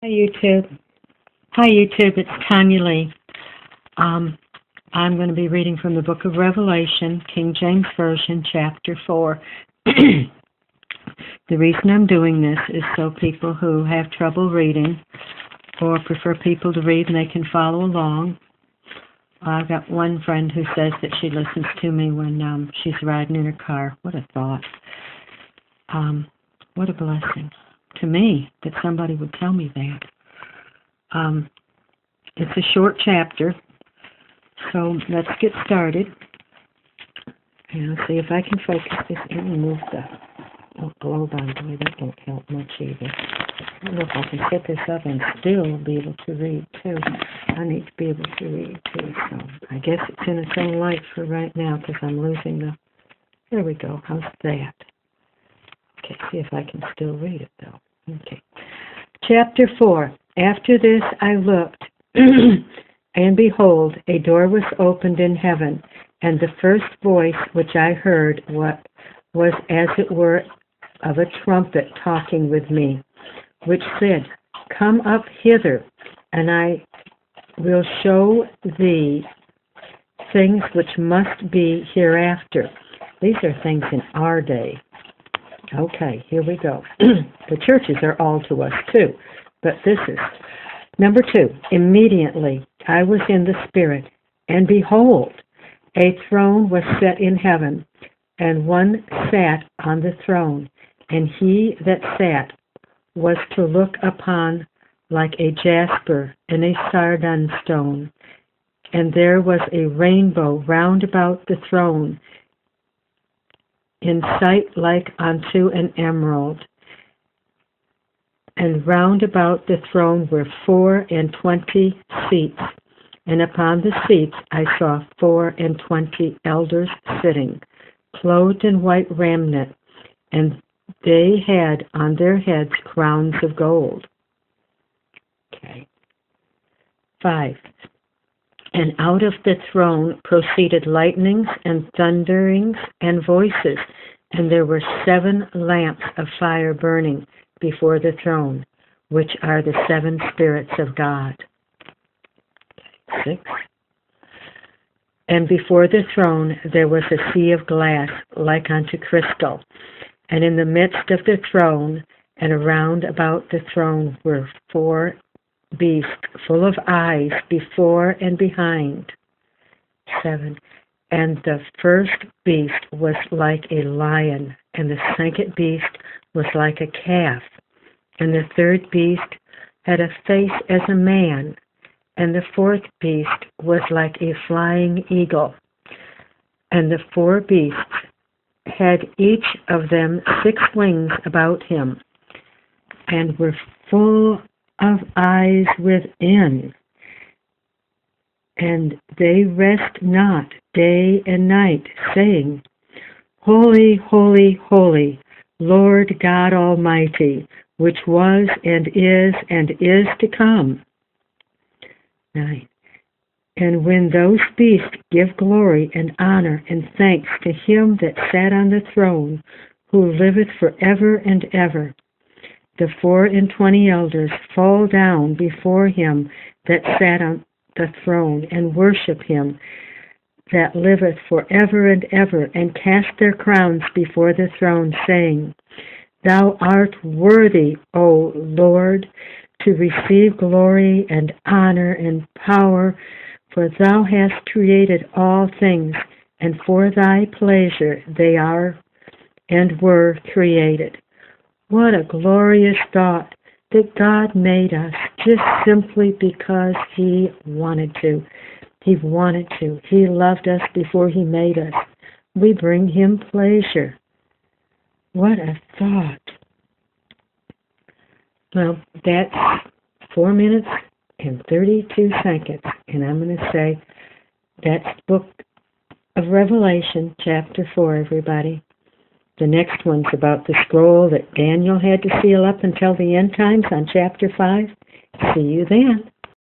Hi, YouTube. Hi, YouTube. It's Tanya Lee. I'm going to be reading from the book of Revelation, King James Version, chapter 4. The reason I'm doing this is so people who have trouble reading or prefer people to read and they can follow along. I've got one friend who says that she listens to me when she's riding in her car. What a thought. What a blessing to me that somebody would tell me that. It's a short chapter, so let's get started. And I'll see if I can focus this in and move the globe on the way. That won't help much either. I don't know if I can set this up and still be able to read too. I need to be able to read too, so I guess it's in its own light for right now because I'm losing the... There we go. How's that? Okay, see if I can still read it though. Okay. Chapter 4. After this I looked, and behold, a door was opened in heaven, and the first voice which I heard was as it were of a trumpet talking with me, which said, Come up hither, and I will show thee things which must be hereafter. These are things in our day. Okay, here we go. The churches are all to us too, but this is number 2. Immediately I was in the Spirit, and behold, a throne was set in heaven, and one sat on the throne, and he that sat was to look upon like a jasper and a sardine stone, and there was a rainbow round about the throne, in sight like unto an emerald. And round about the throne were 24 seats, and upon the seats I saw 24 elders sitting, clothed in white raiment, and they had on their heads crowns of gold. Okay. 5. And out of the throne proceeded lightnings and thunderings and voices, and there were 7 lamps of fire burning before the throne, which are the 7 spirits of God. 6. And before the throne there was a sea of glass like unto crystal, and in the midst of the throne and around about the throne were 4 beasts full of eyes before and behind. 7. And the first beast was like a lion, and the second beast was like a calf, and the third beast had a face as a man, and the fourth beast was like a flying eagle. And the 4 beasts had each of them 6 wings about him, and were full of eyes within, and they rest not day and night, saying, Holy, holy, holy, Lord God Almighty, which was and is to come. 9. And when those beasts give glory and honor and thanks to him that sat on the throne, who liveth forever and ever, the 24 elders fall down before him that sat on the throne, and worship him that liveth forever and ever, and cast their crowns before the throne, saying, Thou art worthy, O Lord, to receive glory and honor and power, for thou hast created all things, and for thy pleasure they are and were created. What a glorious thought that God made us just simply because he wanted to. He wanted to. He loved us before he made us. We bring him pleasure. What a thought. Well, that's 4 minutes and 32 seconds. And I'm going to say that's the book of Revelation, chapter 4, everybody. The next one's about the scroll that Daniel had to seal up until the end times on chapter 5. See you then.